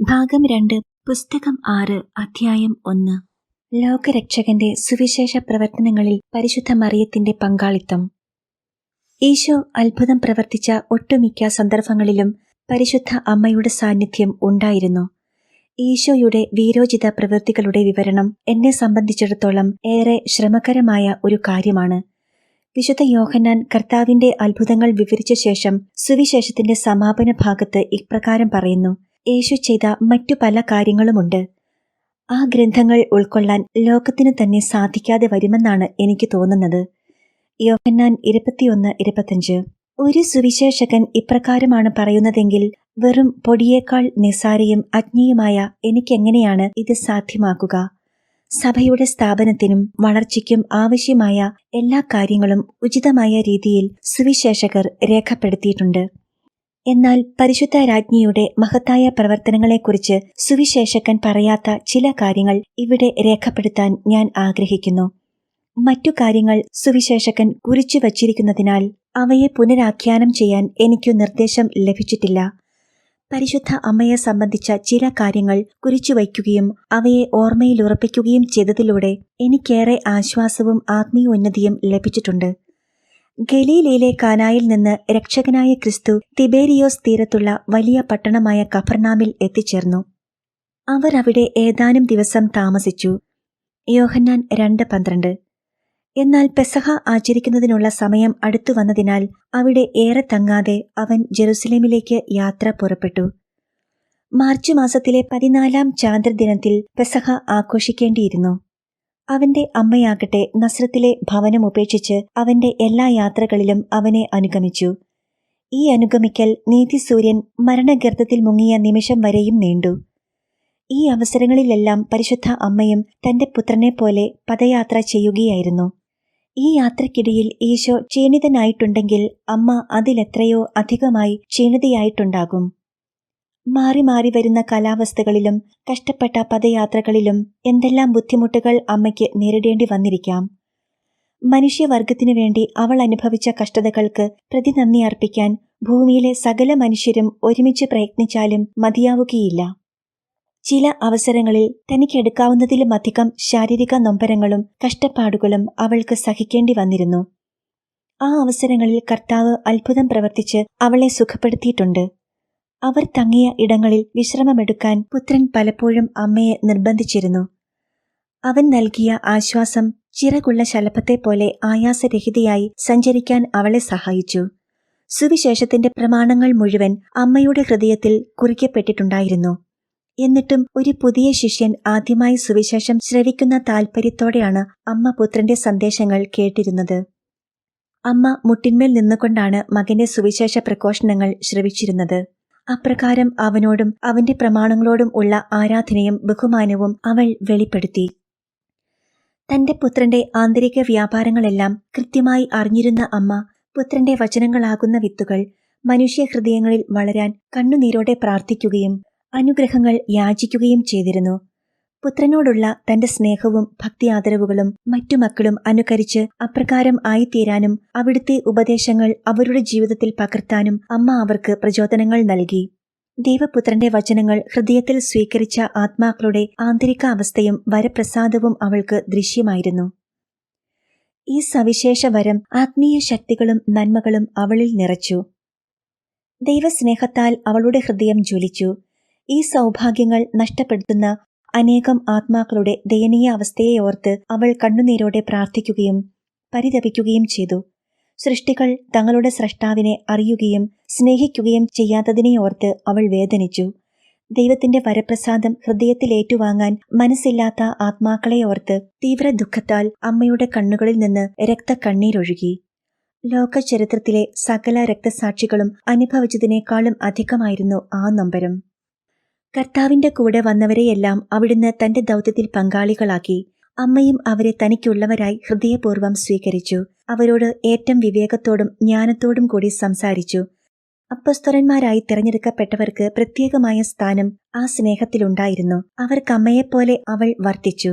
ഭാഗം 2 പുസ്തകം 6 അധ്യായം 1 ലോകരക്ഷകന്റെ സുവിശേഷ പ്രവർത്തനങ്ങളിൽ പരിശുദ്ധ മറിയത്തിന്റെ പങ്കാളിത്തം. ഈശോ അത്ഭുതം പ്രവർത്തിച്ച ഒട്ടുമിക്ക സന്ദർഭങ്ങളിലും പരിശുദ്ധ അമ്മയുടെ സാന്നിധ്യം ഉണ്ടായിരുന്നു. ഈശോയുടെ വീരോചിത പ്രവൃത്തികളുടെ വിവരണം എന്നെ സംബന്ധിച്ചിടത്തോളം ഏറെ ശ്രമകരമായ ഒരു കാര്യമാണ്. വിശുദ്ധ യോഹന്നാൻ കർത്താവിന്റെ അത്ഭുതങ്ങൾ വിവരിച്ച ശേഷം സുവിശേഷത്തിന്റെ സമാപന ഭാഗത്ത് ഇപ്രകാരം പറയുന്നു: യേശു ചെയ്ത മറ്റു പല കാര്യങ്ങളുമുണ്ട്. ആ ഗ്രന്ഥങ്ങൾ ഉൾക്കൊള്ളാൻ ലോകത്തിനു തന്നെ സാധിക്കാതെ വരുമെന്നാണ് എനിക്ക് തോന്നുന്നത്. യോഹന്നാൻ 21:25. ഒരു സുവിശേഷകൻ ഇപ്രകാരമാണ് പറയുന്നതെങ്കിൽ വെറും പൊടിയേക്കാൾ നിസ്സാരയും അജ്ഞേയമായ എനിക്കെങ്ങനെയാണ് ഇത് സാധ്യമാക്കുക? സഭയുടെ സ്ഥാപനത്തിനും വളർച്ചയ്ക്കും ആവശ്യമായ എല്ലാ കാര്യങ്ങളും ഉചിതമായ രീതിയിൽ സുവിശേഷകർ രേഖപ്പെടുത്തിയിട്ടുണ്ട്. എന്നാൽ പരിശുദ്ധ രാജ്ഞിയുടെ മഹത്തായ പ്രവർത്തനങ്ങളെക്കുറിച്ച് സുവിശേഷകൻ പറയാത്ത ചില കാര്യങ്ങൾ ഇവിടെ രേഖപ്പെടുത്താൻ ഞാൻ ആഗ്രഹിക്കുന്നു. മറ്റു കാര്യങ്ങൾ സുവിശേഷകൻ കുറിച്ചു വച്ചിരിക്കുന്നതിനാൽ അവയെ പുനരാഖ്യാനം ചെയ്യാൻ എനിക്കു നിർദ്ദേശം ലഭിച്ചിട്ടില്ല. പരിശുദ്ധ അമ്മയെ സംബന്ധിച്ച ചില കാര്യങ്ങൾ കുറിച്ചുവയ്ക്കുകയും അവയെ ഓർമ്മയിലുറപ്പിക്കുകയും ചെയ്തതിലൂടെ എനിക്കേറെ ആശ്വാസവും ആത്മീയോന്നതിയും ലഭിച്ചിട്ടുണ്ട്. ഗലീലയിലെ കാനായിൽ നിന്ന് രക്ഷകനായ ക്രിസ്തു തിബേരിയോസ് തീരത്തുള്ള വലിയ പട്ടണമായ കഫർനാമിൽ എത്തിച്ചേർന്നു. അവർ അവിടെ ഏതാനും ദിവസം താമസിച്ചു. യോഹന്നാൻ 2:12. എന്നാൽ പെസഹ ആചരിക്കുന്നതിനുള്ള സമയം അടുത്തു വന്നതിനാൽ അവിടെ ഏറെ തങ്ങാതെ അവൻ ജെറുസലേമിലേക്ക് യാത്ര പുറപ്പെട്ടു. മാർച്ച് മാസത്തിലെ 14-ാം ചാന്ദ്രദിനത്തിൽ പെസഹ ആഘോഷിക്കേണ്ടിയിരുന്നു. അവന്റെ അമ്മയാകട്ടെ നസ്രത്തിലെ ഭവനം ഉപേക്ഷിച്ച് അവന്റെ എല്ലാ യാത്രകളിലും അവനെ അനുഗമിച്ചു. ഈ അനുഗമിക്കൽ നീതിസൂര്യൻ മരണഗർത്തത്തിൽ മുങ്ങിയ നിമിഷം വരെയും നീണ്ടു. ഈ അവസരങ്ങളിലെല്ലാം പരിശുദ്ധ അമ്മയും തന്റെ പുത്രനെ പോലെ പദയാത്ര ചെയ്യുകയായിരുന്നു. ഈ യാത്രക്കിടയിൽ ഈശോ ക്ഷീണിതനായിട്ടുണ്ടെങ്കിൽ അമ്മ അതിലെത്രയോ അധികമായി ക്ഷീണിതയായിട്ടുണ്ടാകും. മാറി മാറി വരുന്ന കാലാവസ്ഥകളിലും കഷ്ടപ്പെട്ട പദയാത്രകളിലും എന്തെല്ലാം ബുദ്ധിമുട്ടുകൾ അമ്മയ്ക്ക് നേരിടേണ്ടി വന്നിരിക്കാം. മനുഷ്യവർഗത്തിനു വേണ്ടി അവൾ അനുഭവിച്ച കഷ്ടതകൾക്ക് പ്രതിനന്ദി അർപ്പിക്കാൻ ഭൂമിയിലെ സകല മനുഷ്യരും ഒരുമിച്ച് പ്രയത്നിച്ചാലും മതിയാവുകയില്ല. ചില അവസരങ്ങളിൽ തനിക്കെടുക്കാവുന്നതിലുമധികം ശാരീരിക നൊമ്പരങ്ങളും കഷ്ടപ്പാടുകളും അവൾക്ക് സഹിക്കേണ്ടി വന്നിരുന്നു. ആ അവസരങ്ങളിൽ കർത്താവ് അത്ഭുതം പ്രവർത്തിച്ച് അവളെ സുഖപ്പെടുത്തിയിട്ടുണ്ട്. അവർ തങ്ങിയ ഇടങ്ങളിൽ വിശ്രമമെടുക്കാൻ പുത്രൻ പലപ്പോഴും അമ്മയെ നിർബന്ധിച്ചിരുന്നു. അവൻ നൽകിയ ആശ്വാസം ചിറകുള്ള ശലഭത്തെപ്പോലെ ആയാസരഹിതയായി സഞ്ചരിക്കാൻ അവളെ സഹായിച്ചു. സുവിശേഷത്തിന്റെ പ്രമാണങ്ങൾ മുഴുവൻ അമ്മയുടെ ഹൃദയത്തിൽ കുറിക്കപ്പെട്ടിട്ടുണ്ടായിരുന്നു. എന്നിട്ടും ഒരു പുതിയ ശിഷ്യൻ ആദ്യമായി സുവിശേഷം ശ്രവിക്കുന്ന താൽപര്യത്തോടെയാണ് അമ്മ പുത്രന്റെ സന്ദേശങ്ങൾ കേട്ടിരുന്നത്. അമ്മ മുട്ടിന്മേൽ നിന്നുകൊണ്ടാണ് മകന്റെ സുവിശേഷ പ്രഘോഷണങ്ങൾ ശ്രവിച്ചിരുന്നത്. അപ്രകാരം അവനോടും അവന്റെ പ്രമാണങ്ങളോടും ഉള്ള ആരാധനയും ബഹുമാനവും അവൾ വെളിപ്പെടുത്തി. തന്റെ പുത്രന്റെ ആന്തരിക വ്യാപാരങ്ങളെല്ലാം കൃത്യമായി അറിഞ്ഞിരുന്ന അമ്മ പുത്രന്റെ വചനങ്ങളാകുന്ന വിത്തുകൾ മനുഷ്യഹൃദയങ്ങളിൽ വളരാൻ കണ്ണുനീരോടെ പ്രാർത്ഥിക്കുകയും അനുഗ്രഹങ്ങൾ യാചിക്കുകയും ചെയ്തിരുന്നു. പുത്രനോടുള്ള തന്റെ സ്നേഹവും ഭക്തി ആദരവുകളും മറ്റു മക്കളും അനുകരിച്ച് അപ്രകാരം ആയിത്തീരാനും അവിടുത്തെ ഉപദേശങ്ങൾ അവരുടെ ജീവിതത്തിൽ പകർത്താനും അമ്മ അവർക്ക് പ്രചോദനങ്ങൾ നൽകി. ദൈവപുത്രന്റെ വചനങ്ങൾ ഹൃദയത്തിൽ സ്വീകരിച്ച ആത്മാക്കളുടെ ആന്തരിക അവസ്ഥയും വരപ്രസാദവും അവൾക്ക് ദൃശ്യമായിരുന്നു. ഈ സവിശേഷ വരം ആത്മീയ ശക്തികളും നന്മകളും അവളിൽ നിറച്ചു. ദൈവസ്നേഹത്താൽ അവളുടെ ഹൃദയം ജ്വലിച്ചു. ഈ സൗഭാഗ്യങ്ങൾ നഷ്ടപ്പെടുത്തുന്ന അനേകം ആത്മാക്കളുടെ ദയനീയ അവസ്ഥയെ ഓർത്ത് അവൾ കണ്ണുനീരോടെ പ്രാർത്ഥിക്കുകയും പരിതപിക്കുകയും ചെയ്തു. സൃഷ്ടികൾ തങ്ങളുടെ സ്രഷ്ടാവിനെ അറിയുകയും സ്നേഹിക്കുകയും ചെയ്യാത്തതിനെ ഓർത്ത് അവൾ വേദനിച്ചു. ദൈവത്തിന്റെ വരപ്രസാദം ഹൃദയത്തിലേറ്റുവാങ്ങാൻ മനസ്സില്ലാത്ത ആത്മാക്കളെ ഓർത്ത് തീവ്ര ദുഃഖത്താൽ അമ്മയുടെ കണ്ണുകളിൽ നിന്ന് രക്തക്കണ്ണീരൊഴുകി. ലോക ചരിത്രത്തിലെ സകല രക്തസാക്ഷികളും അനുഭവിച്ചതിനേക്കാളും അധികമായിരുന്നു ആ നൊമ്പരം. കർത്താവിന്റെ കൂടെ വന്നവരെയെല്ലാം അവിടുന്ന് തന്റെ ദൗത്യത്തിൽ പങ്കാളികളാക്കി. അമ്മയും അവരെ തനിക്കുള്ളവരായി ഹൃദയപൂർവ്വം സ്വീകരിച്ചു. അവരോട് ഏറ്റവും വിവേകത്തോടും ജ്ഞാനത്തോടും കൂടി സംസാരിച്ചു. അപ്പസ്തോലന്മാരായി തിരഞ്ഞെടുക്കപ്പെട്ടവർക്ക് പ്രത്യേകമായ സ്ഥാനം ആ സ്നേഹത്തിലുണ്ടായിരുന്നു. അവർക്കമ്മയെപ്പോലെ അവൾ വർത്തിച്ചു.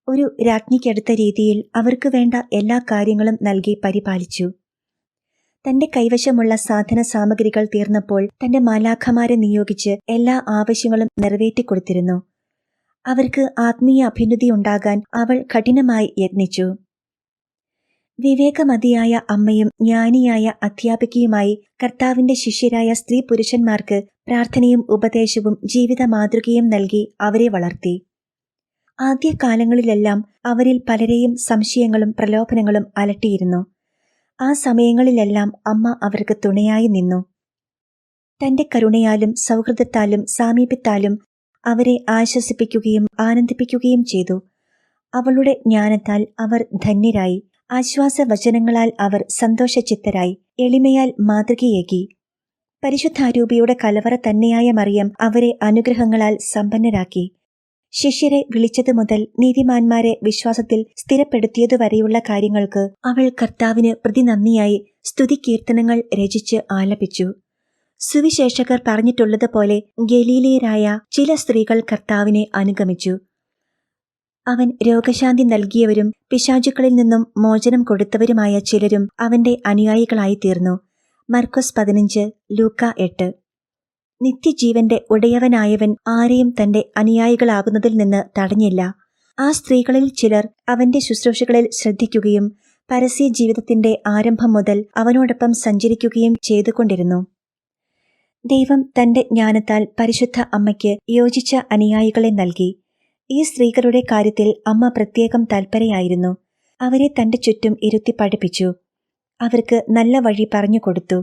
ഒരു രാജ്ഞിക്കടുത്ത രീതിയിൽ അവർക്ക് വേണ്ട എല്ലാ കാര്യങ്ങളും നൽകി പരിപാലിച്ചു. തന്റെ കൈവശമുള്ള സാധന സാമഗ്രികൾ തീർന്നപ്പോൾ തന്റെ മാലാഖമാരെ നിയോഗിച്ച് എല്ലാ ആവശ്യങ്ങളും നിറവേറ്റിക്കൊടുത്തിരുന്നു. അവർക്ക് ആത്മീയ അഭ്യുന്നതിയുണ്ടാകാൻ അവൾ കഠിനമായി യത്നിച്ചു. വിവേകമതിയായ അമ്മയും ജ്ഞാനിയായ അധ്യാപികയുമായി കർത്താവിന്റെ ശിഷ്യരായ സ്ത്രീ പുരുഷന്മാർക്ക് പ്രാർത്ഥനയും ഉപദേശവും ജീവിത മാതൃകയും നൽകി അവരെ വളർത്തി. ആദ്യകാലങ്ങളിലെല്ലാം അവരിൽ പലരെയും സംശയങ്ങളും പ്രലോഭനങ്ങളും അലട്ടിയിരുന്നു. ആ സമയങ്ങളിലെല്ലാം അമ്മ അവർക്ക് തുണയായി നിന്നു. തന്റെ കരുണയാലും സൗഹൃദത്താലും സാമീപ്യത്താലും അവരെ ആശ്വസിപ്പിക്കുകയും ആനന്ദിപ്പിക്കുകയും ചെയ്തു. അവളുടെ ജ്ഞാനത്താൽ അവർ ധന്യരായി. ആശ്വാസവചനങ്ങളാൽ അവർ സന്തോഷചിത്തരായി. എളിമയാൽ മാതൃകയേകി. പരിശുദ്ധാരൂപിയുടെ കലവറ തന്നെയായ മറിയം അവരെ അനുഗ്രഹങ്ങളാൽ സമ്പന്നരാക്കി. ശിഷ്യരെ വിളിച്ചതു മുതൽ നീതിമാന്മാരെ വിശ്വാസത്തിൽ സ്ഥിരപ്പെടുത്തിയതുവരെയുള്ള കാര്യങ്ങൾക്ക് അവൾ കർത്താവിന് പ്രതിനന്ദിയായി സ്തുതികീർത്തനങ്ങൾ രചിച്ച് ആലപിച്ചു. സുവിശേഷകർ പറഞ്ഞിട്ടുള്ളതുപോലെ ഗലീലയരായ ചില സ്ത്രീകൾ കർത്താവിനെ അനുഗമിച്ചു. അവൻ രോഗശാന്തി നൽകിയവരും പിശാചുക്കളിൽ നിന്നും മോചനം കൊടുത്തവരുമായ ചിലരും അവന്റെ അനുയായികളായി തീർന്നു. മർക്കോസ് 15, ലൂക്ക 8. നിത്യജീവന്റെ ഉടയവനായവൻ ആരെയും തന്റെ അനുയായികളാകുന്നതിൽ നിന്ന് തടഞ്ഞില്ല. ആ സ്ത്രീകളിൽ ചിലർ അവന്റെ ശുശ്രൂഷകളിൽ ശ്രദ്ധിക്കുകയും പരസ്യ ജീവിതത്തിന്റെ ആരംഭം മുതൽ അവനോടൊപ്പം സഞ്ചരിക്കുകയും ചെയ്തുകൊണ്ടിരുന്നു. ദൈവം തന്റെ ജ്ഞാനത്താൽ പരിശുദ്ധ അമ്മയ്ക്ക് യോജിച്ച അനുയായികളെ നൽകി. ഈ സ്ത്രീകളുടെ കാര്യത്തിൽ അമ്മ പ്രത്യേകം തൽപരയായിരുന്നു. അവരെ തന്റെ ചുറ്റും ഇരുത്തി പഠിപ്പിച്ചു. അവർക്ക് നല്ല വഴി പറഞ്ഞുകൊടുത്തു.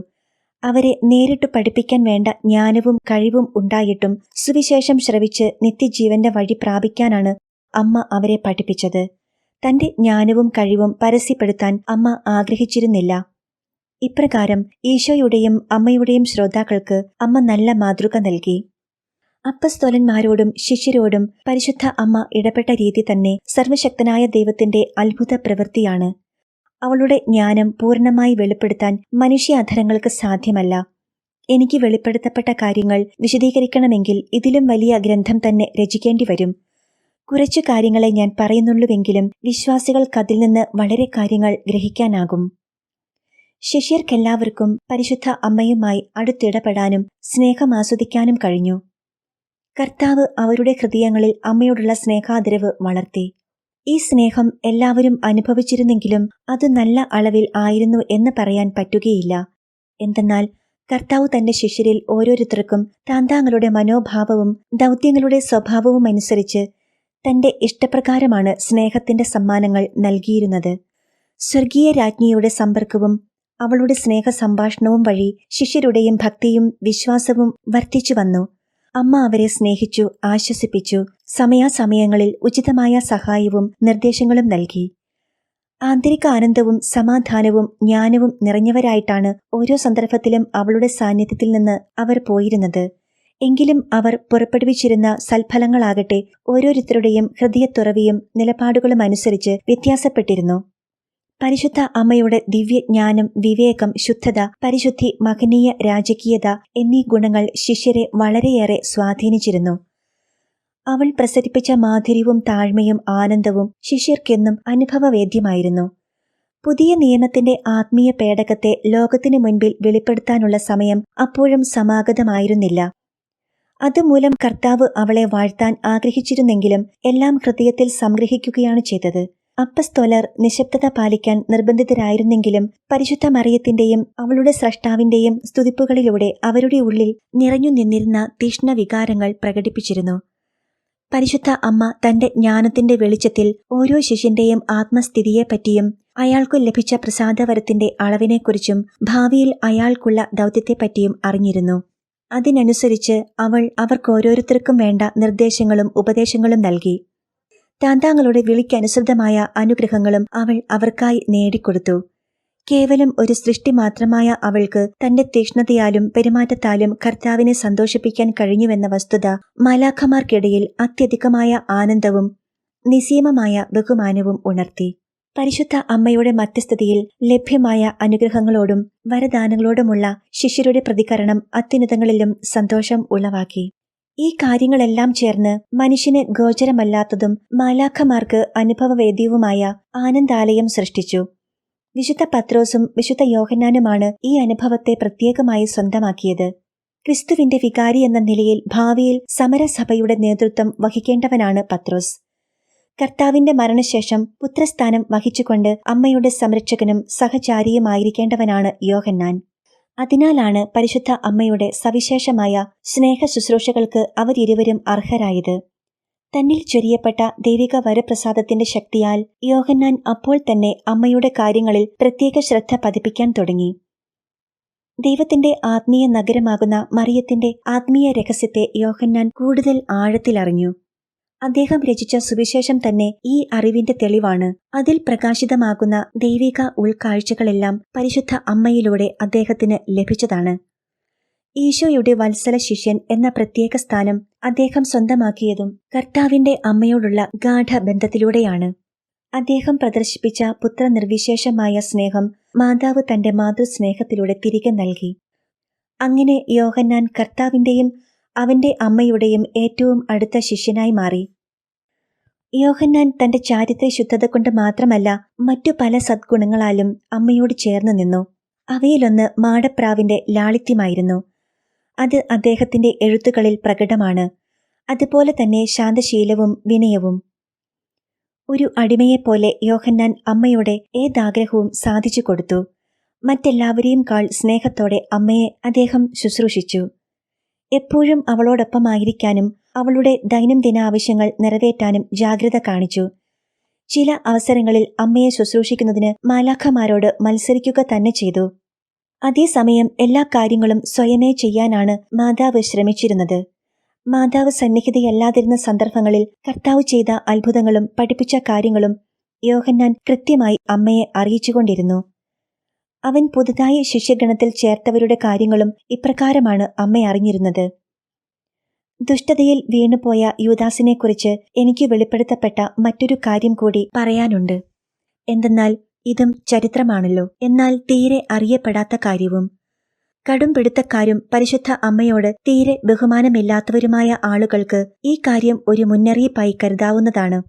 അവരെ നേരിട്ട് പഠിപ്പിക്കാൻ വേണ്ട ജ്ഞാനവും കഴിവും ഉണ്ടായിട്ടും സുവിശേഷം ശ്രവിച്ച് നിത്യജീവന്റെ വഴി പ്രാപിക്കാനാണ് അമ്മ അവരെ പഠിപ്പിച്ചത്. തന്റെ ജ്ഞാനവും കഴിവും പരസ്യപ്പെടുത്താൻ അമ്മ ആഗ്രഹിച്ചിരുന്നില്ല. ഇപ്രകാരം ഈശോയുടെയും അമ്മയുടെയും ശ്രോതാക്കൾക്ക് അമ്മ നല്ല മാതൃക നൽകി. അപ്പസ്തോലന്മാരോടും ശിഷ്യരോടും പരിശുദ്ധ അമ്മ ഇടപെട്ട രീതി തന്നെ സർവശക്തനായ ദൈവത്തിന്റെ അത്ഭുത പ്രവൃത്തിയാണ്. അവളുടെ ജ്ഞാനം പൂർണ്ണമായി വെളിപ്പെടുത്താൻ മനുഷ്യ അധരങ്ങൾക്ക് സാധ്യമല്ല. എനിക്ക് വെളിപ്പെടുത്തപ്പെട്ട കാര്യങ്ങൾ വിശദീകരിക്കണമെങ്കിൽ ഇതിലും വലിയ ഗ്രന്ഥം തന്നെ രചിക്കേണ്ടി വരും. കുറച്ചു കാര്യങ്ങളെ ഞാൻ പറയുന്നുള്ളൂവെങ്കിലും വിശ്വാസികൾക്കതിൽ നിന്ന് വളരെ കാര്യങ്ങൾ ഗ്രഹിക്കാനാകും. ശിഷ്യർക്കെല്ലാവർക്കും പരിശുദ്ധ അമ്മയുമായി അടുത്തിടപെടാനും സ്നേഹമാസ്വദിക്കാനും കഴിഞ്ഞു. കർത്താവ് അവരുടെ ഹൃദയങ്ങളിൽ അമ്മയോടുള്ള സ്നേഹാദരവ് വളർത്തി. ഈ സ്നേഹം എല്ലാവരും അനുഭവിച്ചിരുന്നെങ്കിലും അത് നല്ല അളവിൽ ആയിരുന്നു എന്ന് പറയാൻ പറ്റുകയില്ല. എന്തെന്നാൽ കർത്താവ് തന്റെ ശിഷ്യരിൽ ഓരോരുത്തർക്കും താന്താങ്ങളുടെ മനോഭാവവും ദൗത്യങ്ങളുടെ സ്വഭാവവും അനുസരിച്ച് തന്റെ ഇഷ്ടപ്രകാരമാണ് സ്നേഹത്തിന്റെ സമ്മാനങ്ങൾ നൽകിയിരുന്നത്. സ്വർഗീയ രാജ്ഞിയുടെ സമ്പർക്കവും അവളുടെ സ്നേഹ സംഭാഷണവും വഴി ശിഷ്യരുടെയും ഭക്തിയും വിശ്വാസവും വർദ്ധിച്ചു വന്നു. അമ്മ അവരെ സ്നേഹിച്ചു, ആശ്വസിപ്പിച്ചു. സമയാസമയങ്ങളിൽ ഉചിതമായ സഹായവും നിർദ്ദേശങ്ങളും നൽകി. ആന്തരിക ആനന്ദവും സമാധാനവും ജ്ഞാനവും നിറഞ്ഞവരായിട്ടാണ് ഓരോ സന്ദർഭത്തിലും അവളുടെ സാന്നിധ്യത്തിൽ നിന്ന് അവർ പോയിരുന്നത്. എങ്കിലും അവർ പുറപ്പെടുവിച്ചിരുന്ന സൽഫലങ്ങളാകട്ടെ ഓരോരുത്തരുടെയും ഹൃദയത്തുറവിയും നിലപാടുകളും അനുസരിച്ച് വ്യത്യാസപ്പെട്ടിരുന്നു. പരിശുദ്ധ അമ്മയുടെ ദിവ്യജ്ഞാനം, വിവേകം, ശുദ്ധത, പരിശുദ്ധി, മഹനീയ രാജകീയത എന്നീ ഗുണങ്ങൾ ശിഷ്യരെ വളരെയേറെ സ്വാധീനിച്ചിരുന്നു. അവൾ പ്രസരിപ്പിച്ച മാധുര്യവും താഴ്മയും ആനന്ദവും ശിഷ്യർക്കെന്നും അനുഭവവേദ്യമായിരുന്നു. പുതിയ നിയമത്തിന്റെ ആത്മീയ പേടകത്തെ ലോകത്തിനു മുൻപിൽ വെളിപ്പെടുത്താനുള്ള സമയം അപ്പോഴും സമാഗതമായിരുന്നില്ല. അതുമൂലം കർത്താവ് അവളെ വാഴ്ത്താൻ ആഗ്രഹിച്ചിരുന്നെങ്കിലും എല്ലാം ഹൃദയത്തിൽ സംഗ്രഹിക്കുകയാണ് ചെയ്തത്. അപ്പസ്തോലർ നിശബ്ദത പാലിക്കാൻ നിർബന്ധിതരായിരുന്നെങ്കിലും പരിശുദ്ധ മറിയത്തിന്റെയും അവളുടെ സ്രഷ്ടാവിന്റെയും സ്തുതിപ്പുകളിലൂടെ അവരുടെ ഉള്ളിൽ നിറഞ്ഞു നിന്നിരുന്ന തീക്ഷ്ണ വികാരങ്ങൾ പ്രകടിപ്പിച്ചിരുന്നു. പരിശുദ്ധ അമ്മ തന്റെ ജ്ഞാനത്തിന്റെ വെളിച്ചത്തിൽ ഓരോ ശിഷ്യന്റെയും ആത്മസ്ഥിതിയെപ്പറ്റിയും അയാൾക്കു ലഭിച്ച പ്രസാദവരത്തിന്റെ അളവിനെക്കുറിച്ചും ഭാവിയിൽ അയാൾക്കുള്ള ദൗത്യത്തെപ്പറ്റിയും അറിഞ്ഞിരുന്നു. അതിനനുസരിച്ച് അവൾ അവർക്കോരോരുത്തർക്കും വേണ്ട നിർദ്ദേശങ്ങളും ഉപദേശങ്ങളും നൽകി. താന്താങ്ങളുടെ വിളിക്കനുസൃതമായ അനുഗ്രഹങ്ങളും അവൾ അവർക്കായി നേടിക്കൊടുത്തു. കേവലം ഒരു സൃഷ്ടി മാത്രമായ അവൾക്ക് തന്റെ തീക്ഷ്ണതയാലും പെരുമാറ്റത്താലും കർത്താവിനെ സന്തോഷിപ്പിക്കാൻ കഴിഞ്ഞുവെന്ന വസ്തുത മാലാഖമാർക്കിടയിൽ അത്യധികമായ ആനന്ദവും നിസ്സീമമായ ബഹുമാനവും ഉണർത്തി. പരിശുദ്ധ അമ്മയുടെ മധ്യസ്ഥതയിൽ ലഭ്യമായ അനുഗ്രഹങ്ങളോടും വരദാനങ്ങളോടുമുള്ള ശിഷ്യരുടെ പ്രതികരണം അത്യുന്നതങ്ങളിലും സന്തോഷം ഉളവാക്കി. ഈ കാര്യങ്ങളെല്ലാം ചേർന്ന് മനുഷ്യന് ഗോചരമല്ലാത്തതും മാലാഖമാർക്ക് അനുഭവവേദ്യവുമായ ആനന്ദാലയം സൃഷ്ടിച്ചു. വിശുദ്ധ പത്രോസും വിശുദ്ധ യോഹന്നാനുമാണ് ഈ അനുഭവത്തെ പ്രത്യേകമായി സ്വന്തമാക്കിയത്. ക്രിസ്തുവിന്റെ വികാരി എന്ന നിലയിൽ ഭാവിയിൽ സമരസഭയുടെ നേതൃത്വം വഹിക്കേണ്ടവനാണ് പത്രോസ്. കർത്താവിന്റെ മരണശേഷം പുത്രസ്ഥാനം വഹിച്ചുകൊണ്ട് അമ്മയുടെ സംരക്ഷകനും സഹചാരിയുമായിരിക്കേണ്ടവനാണ് യോഹന്നാൻ. അതിനാലാണ് പരിശുദ്ധ അമ്മയുടെ സവിശേഷമായ സ്നേഹ ശുശ്രൂഷകൾക്ക് അവരിരുവരും അർഹരായത്. തന്നിൽ ചൊരിയപ്പെട്ട ദൈവിക വരപ്രസാദത്തിന്റെ ശക്തിയാൽ യോഹന്നാൻ അപ്പോൾ തന്നെ അമ്മയുടെ കാര്യങ്ങളിൽ പ്രത്യേക ശ്രദ്ധ പതിപ്പിക്കാൻ തുടങ്ങി. ദൈവത്തിന്റെ ആത്മീയ നഗരമാകുന്ന മറിയത്തിന്റെ ആത്മീയ രഹസ്യത്തെ യോഹന്നാൻ കൂടുതൽ ആഴത്തിലറിഞ്ഞു. അദ്ദേഹം രചിച്ച സുവിശേഷം തന്നെ ഈ അറിവിന്റെ തെളിവാണ്. അതിൽ പ്രകാശിതമാകുന്ന ദൈവിക ഉൾക്കാഴ്ചകളെല്ലാം പരിശുദ്ധ അമ്മയിലൂടെ അദ്ദേഹത്തിന് ലഭിച്ചതാണ്. ഈശോയുടെ വത്സല ശിഷ്യൻ എന്ന പ്രത്യേക സ്ഥാനം അദ്ദേഹം സ്വന്തമാക്കിയതും കർത്താവിന്റെ അമ്മയോടുള്ള ഗാഢബന്ധത്തിലൂടെയാണ്. അദ്ദേഹം പ്രദർശിപ്പിച്ച പുത്രനിർവിശേഷമായ സ്നേഹം മാതാവ് തന്റെ മാതൃസ്നേഹത്തിലൂടെ തിരികെ നൽകി. അങ്ങനെ യോഹന്നാൻ കർത്താവിന്റെയും അവന്റെ അമ്മയുടെയും ഏറ്റവും അടുത്ത ശിഷ്യനായി മാറി. യോഹന്നാൻ തന്റെ ചാരിത്ര ശുദ്ധത കൊണ്ട് മാത്രമല്ല, മറ്റു പല സദ്ഗുണങ്ങളാലും അമ്മയോട് ചേർന്ന് നിന്നു. അവയിലൊന്ന് മാടപ്രാവിന്റെ ലാളിത്യമായിരുന്നു. അത് അദ്ദേഹത്തിന്റെ എഴുത്തുകളിൽ പ്രകടമാണ്. അതുപോലെ തന്നെ ശാന്തശീലവും വിനയവും. ഒരു അടിമയെപ്പോലെ യോഹന്നാൻ അമ്മയുടെ ഏതാഗ്രഹവും സാധിച്ചു കൊടുത്തു. മറ്റെല്ലാവരെയും കാൾ സ്നേഹത്തോടെ അമ്മയെ അദ്ദേഹം ശുശ്രൂഷിച്ചു. എപ്പോഴും അവളോടൊപ്പമായിരിക്കാനും അവളുടെ ദൈനംദിന ആവശ്യങ്ങൾ നിറവേറ്റാനും ജാഗ്രത കാണിച്ചു. ചില അവസരങ്ങളിൽ അമ്മയെ ശുശ്രൂഷിക്കുന്നതിന് മാലാഖമാരോട് മത്സരിക്കുക തന്നെ ചെയ്തു. അതേസമയം എല്ലാ കാര്യങ്ങളും സ്വയമേ ചെയ്യാനാണ് മാതാവ് ശ്രമിച്ചിരുന്നത്. മാതാവ് സന്നിഹിതയല്ലാതിരുന്ന സന്ദർഭങ്ങളിൽ കർത്താവ് ചെയ്ത അത്ഭുതങ്ങളും പഠിപ്പിച്ച കാര്യങ്ങളും യോഹന്നാൻ കൃത്യമായി അമ്മയെ അറിയിച്ചുകൊണ്ടിരുന്നു. അവൻ പുതുതായി ശിഷ്യഗണത്തിൽ ചേർത്തവരുടെ കാര്യങ്ങളും ഇപ്രകാരമാണ് അമ്മ അറിഞ്ഞിരുന്നത്. ദുഷ്ടതയിൽ വീണുപോയ യൂദാസിനെക്കുറിച്ച് എനിക്ക് വെളിപ്പെടുത്തപ്പെട്ട മറ്റൊരു കാര്യം കൂടി പറയാനുണ്ട്. എന്തെന്നാൽ ഇതും ചരിത്രമാണല്ലോ, എന്നാൽ തീരെ അറിയപ്പെടാത്ത കാര്യവും. കടുംപിടുത്തക്കാരും പരിശുദ്ധ അമ്മയോട് തീരെ ബഹുമാനമില്ലാത്തവരുമായ ആളുകൾക്ക് ഈ കാര്യം ഒരു മുന്നറിയിപ്പായി കരുതാവുന്നതാണ്.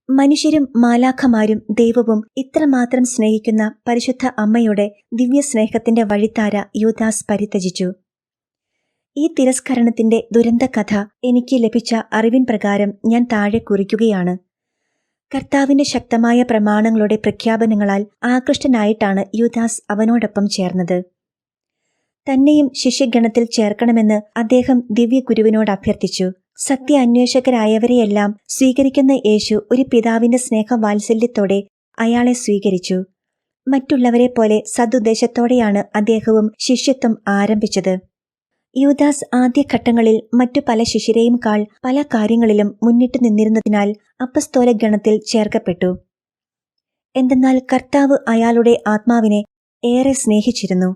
മനുഷ്യരും മാലാഖമാരും ദൈവവും ഇത്രമാത്രം സ്നേഹിക്കുന്ന പരിശുദ്ധ അമ്മയുടെ ദിവ്യസ്നേഹത്തിന്റെ വഴിത്താര യൂദാസ് പരിത്യജിച്ചു. ഈ തിരസ്കരണത്തിന്റെ ദുരന്തകഥ എനിക്ക് ലഭിച്ച അറിവിൻ പ്രകാരം ഞാൻ താഴെ കുറിക്കുകയാണ്. കർത്താവിന്റെ ശക്തമായ പ്രമാണങ്ങളുടെ പ്രഖ്യാപനങ്ങളാൽ ആകൃഷ്ടനായിട്ടാണ് യൂദാസ് അവനോടൊപ്പം ചേർന്നത്. തന്നെയും ശിഷ്യഗണത്തിൽ ചേർക്കണമെന്ന് അദ്ദേഹം ദിവ്യഗുരുവിനോട് അഭ്യർത്ഥിച്ചു. സത്യ അന്വേഷകരായവരെയെല്ലാം സ്വീകരിക്കുന്ന യേശു ഒരു പിതാവിന്റെ സ്നേഹവാത്സല്യത്തോടെ അയാളെ സ്വീകരിച്ചു. മറ്റുള്ളവരെ പോലെ സദുദ്ദേശത്തോടെയാണ് അദ്ദേഹവും ശിഷ്യത്വം ആരംഭിച്ചത്. യൂദാസ് ആദ്യഘട്ടങ്ങളിൽ മറ്റു പല ശിഷ്യരെയും കാൾ പല കാര്യങ്ങളിലും മുന്നിട്ട് നിന്നിരുന്നതിനാൽ അപ്പസ്തോല ഗണത്തിൽ ചേർക്കപ്പെട്ടു. എന്തെന്നാൽ കർത്താവ് അയാളുടെ ആത്മാവിനെ ഏറെ സ്നേഹിച്ചിരുന്നു.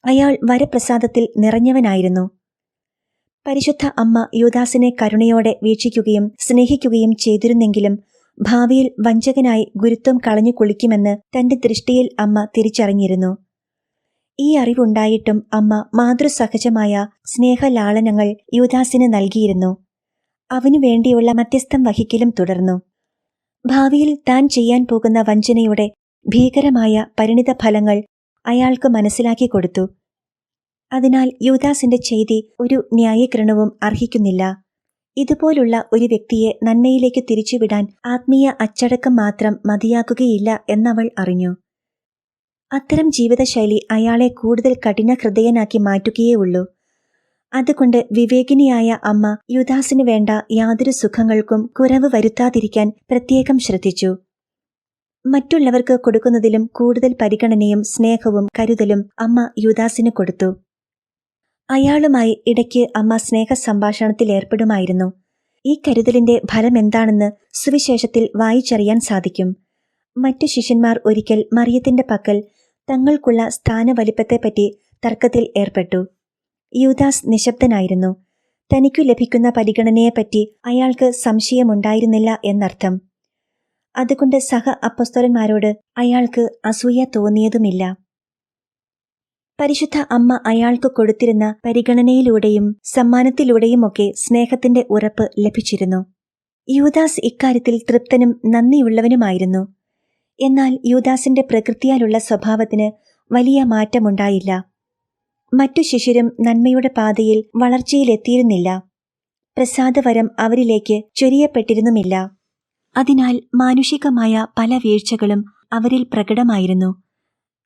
അയാൾ വരപ്രസാദത്തിൽ നിറഞ്ഞവനായിരുന്നു. പരിശുദ്ധ അമ്മ യൂദാസിനെ കരുണയോടെ വീക്ഷിക്കുകയും സ്നേഹിക്കുകയും ചെയ്തിരുന്നെങ്കിലും ഭാവിയിൽ വഞ്ചകനായി ഗുരുത്വം കളഞ്ഞു കുളിക്കുമെന്ന് തന്റെ ദൃഷ്ടിയിൽ അമ്മ തിരിച്ചറിഞ്ഞിരുന്നു. ഈ അറിവുണ്ടായിട്ടും അമ്മ മാതൃസഹജമായ സ്നേഹലാളനങ്ങൾ യൂദാസിന് നൽകിയിരുന്നു. അവനു വേണ്ടിയുള്ള മധ്യസ്ഥം വഹിക്കലും തുടർന്നു. ഭാവിയിൽ താൻ ചെയ്യാൻ പോകുന്ന വഞ്ചനയുടെ ഭീകരമായ പരിണിത ഫലങ്ങൾ അയാൾക്ക് മനസ്സിലാക്കി കൊടുത്തു. അതിനാൽ യൂദാസിന്റെ ചെയ്തി ഒരു ന്യായീകരണവും അർഹിക്കുന്നില്ല. ഇതുപോലുള്ള ഒരു വ്യക്തിയെ നന്മയിലേക്ക് തിരിച്ചുവിടാൻ ആത്മീയ അച്ചടക്കം മാത്രം മതിയാകുകയില്ല എന്നവൾ അറിഞ്ഞു. അത്തരം ജീവിതശൈലി അയാളെ കൂടുതൽ കഠിന ഹൃദയനാക്കി മാറ്റുകയേ ഉള്ളൂ. അതുകൊണ്ട് വിവേകിനിയായ അമ്മ യൂദാസിനു വേണ്ട യാതൊരു സുഖങ്ങൾക്കും കുറവ് വരുത്താതിരിക്കാൻ പ്രത്യേകം ശ്രദ്ധിച്ചു. മറ്റുള്ളവർക്ക് കൊടുക്കുന്നതിലും കൂടുതൽ പരിഗണനയും സ്നേഹവും കരുതലും അമ്മ യൂദാസിന് കൊടുത്തു. അയാളുമായി ഇടയ്ക്ക് അമ്മ സ്നേഹ സംഭാഷണത്തിലേർപ്പെടുമായിരുന്നു. ഈ കരുതലിന്റെ ഫലമെന്താണെന്ന് സുവിശേഷത്തിൽ വായിച്ചറിയാൻ സാധിക്കും. മറ്റു ശിഷ്യന്മാർ ഒരിക്കൽ മറിയത്തിന്റെ പക്കൽ തങ്ങൾക്കുള്ള സ്ഥാനവലിപ്പത്തെപ്പറ്റി തർക്കത്തിൽ ഏർപ്പെട്ടു. യൂദാസ് നിശബ്ദനായിരുന്നു. തനിക്കു ലഭിക്കുന്ന പരിഗണനയെപ്പറ്റി അയാൾക്ക് സംശയമുണ്ടായിരുന്നില്ല എന്നർത്ഥം. അതുകൊണ്ട് സഹ അപ്പസ്തോലന്മാരോട് അയാൾക്ക് അസൂയ തോന്നിയതുമില്ല. പരിശുദ്ധ അമ്മ അയാൾക്ക് കൊടുത്തിരുന്ന പരിഗണനയിലൂടെയും സമ്മാനത്തിലൂടെയുമൊക്കെ സ്നേഹത്തിന്റെ ഉറപ്പ് ലഭിച്ചിരുന്നു. യൂദാസ് ഇക്കാര്യത്തിൽ തൃപ്തനും നന്ദിയുള്ളവനുമായിരുന്നു. എന്നാൽ യൂദാസിന്റെ പ്രകൃതിയാലുള്ള സ്വഭാവത്തിന് വലിയ മാറ്റമുണ്ടായില്ല. മറ്റു ശിഷ്യരും നന്മയുടെ പാതയിൽ വളർച്ചയിലെത്തിയിരുന്നില്ല. പ്രസാദവരം അവരിലേക്ക് ചൊരിയപ്പെട്ടിരുന്നുമില്ല. അതിനാൽ മാനുഷികമായ പല വീഴ്ചകളും അവരിൽ പ്രകടമായിരുന്നു.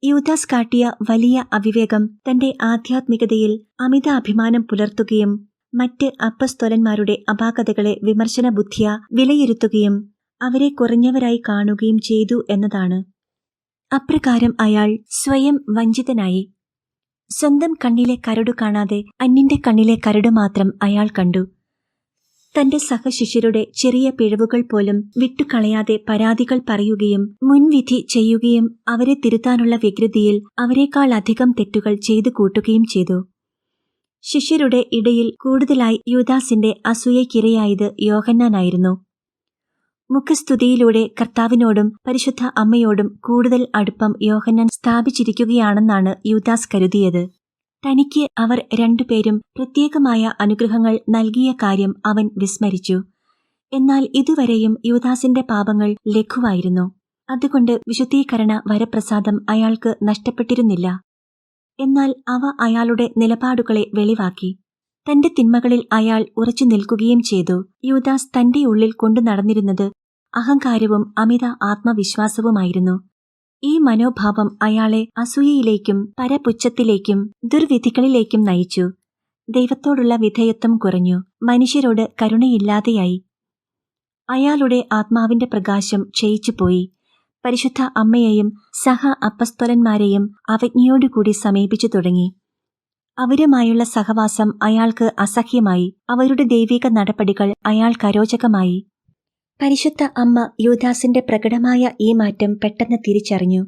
യൂദാസ് കാട്ടിയ വലിയ അവിവേകം തന്റെ ആധ്യാത്മികതയിൽ അമിത അഭിമാനം പുലർത്തുകയും മറ്റ് അപ്പസ്തോലന്മാരുടെ അപാകതകളെ വിമർശന ബുദ്ധിയ വിലയിരുത്തുകയും അവരെ കുറഞ്ഞവരായി കാണുകയും ചെയ്തു എന്നതാണ്. അപ്രകാരം അയാൾ സ്വയം വഞ്ചിതനായി. സ്വന്തം കണ്ണിലെ കരടു കാണാതെ അന്യന്റെ കണ്ണിലെ കരടു മാത്രം അയാൾ കണ്ടു. തന്റെ സഹശിഷ്യരുടെ ചെറിയ പിഴവുകൾ പോലും വിട്ടുകളയാതെ പരാതികൾ പറയുകയും മുൻവിധി ചെയ്യുകയും അവരെ തിരുത്താനുള്ള വ്യഗ്രതയിൽ അവരെക്കാളധികം തെറ്റുകൾ ചെയ്തു കൂട്ടുകയും ചെയ്തു. ശിഷ്യരുടെ ഇടയിൽ കൂടുതലായി യൂദാസിന്റെ അസൂയക്കിരയായത് യോഹന്നാനായിരുന്നു. മുഖസ്തുതിയിലൂടെ കർത്താവിനോടും പരിശുദ്ധ അമ്മയോടും കൂടുതൽ അടുപ്പം യോഹന്നാൻ സ്ഥാപിച്ചിരിക്കുകയാണെന്നാണ് യൂദാസ് കരുതിയത്. തനിക്ക് അവർ രണ്ടുപേരും പ്രത്യേകമായ അനുഗ്രഹങ്ങൾ നൽകിയ കാര്യം അവൻ വിസ്മരിച്ചു. എന്നാൽ ഇതുവരെയും യൂദാസിന്റെ പാപങ്ങൾ ലഘുവായിരുന്നു. അതുകൊണ്ട് വിശുദ്ധീകരണ വരപ്രസാദം അയാൾക്ക് നഷ്ടപ്പെട്ടിരുന്നില്ല. എന്നാൽ അവ അയാളുടെ നിലപാടുകളെ വെളിവാക്കി. തന്റെ തിന്മകളിൽ അയാൾ ഉറച്ചു നിൽക്കുകയും ചെയ്തു. യൂദാസ് തന്റെ ഉള്ളിൽ കൊണ്ടു നടന്നിരുന്നത് അഹങ്കാരവും അമിത ആത്മവിശ്വാസവുമായിരുന്നു. ഈ മനോഭാവം അയാളെ അസൂയയിലേക്കും പരപുച്ഛത്തിലേക്കും ദുർവിധികളിലേക്കും നയിച്ചു. ദൈവത്തോടുള്ള വിധേയത്വം കുറഞ്ഞു. മനുഷ്യരോട് കരുണയില്ലാതെയായി. അയാളുടെ ആത്മാവിന്റെ പ്രകാശം ക്ഷയിച്ചുപോയി. പരിശുദ്ധ അമ്മയെയും സഹ അപ്പസ്തോലന്മാരെയും അവജ്ഞയോടുകൂടി സമീപിച്ചു തുടങ്ങി. അവരുമായുള്ള സഹവാസം അയാൾക്ക് അസഹ്യമായി. അവരുടെ ദൈവിക നടപടികൾ അയാൾക്ക് അരോചകമായി. പരിശുദ്ധ അമ്മ യൂദാസിന്റെ പ്രകടമായ ഈ മാറ്റം പെട്ടെന്ന് തിരിച്ചറിഞ്ഞു.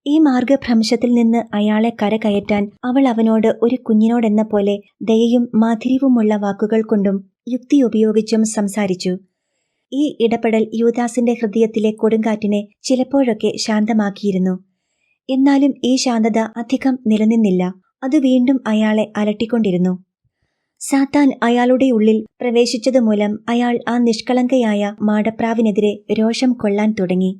ഈ മാർഗഭ്രംശത്തിൽ നിന്ന് അയാളെ കരകയറ്റാൻ അവൾ അവനോട് ഒരു കുഞ്ഞിനോടെന്ന പോലെ ദയയും മാധുര്യവുമുള്ള വാക്കുകൾ കൊണ്ടും യുക്തി ഉപയോഗിച്ചും സംസാരിച്ചു. ഈ ഇടപെടൽ യൂദാസിന്റെ ഹൃദയത്തിലെ കൊടുങ്കാറ്റിനെ ചിലപ്പോഴൊക്കെ ശാന്തമാക്കിയിരുന്നു. എന്നാലും ഈ ശാന്തത അധികം നിലനിന്നില്ല. അത് വീണ്ടും അയാളെ അലട്ടിക്കൊണ്ടിരുന്നു. സാത്താൻ അയാളുടെ ഉള്ളിൽ പ്രവേശിച്ചതുമൂലം അയാൾ ആ നിഷ്കളങ്കയായ മാടപ്രാവിനെതിരെ രോഷം കൊള്ളാൻ തുടങ്ങി.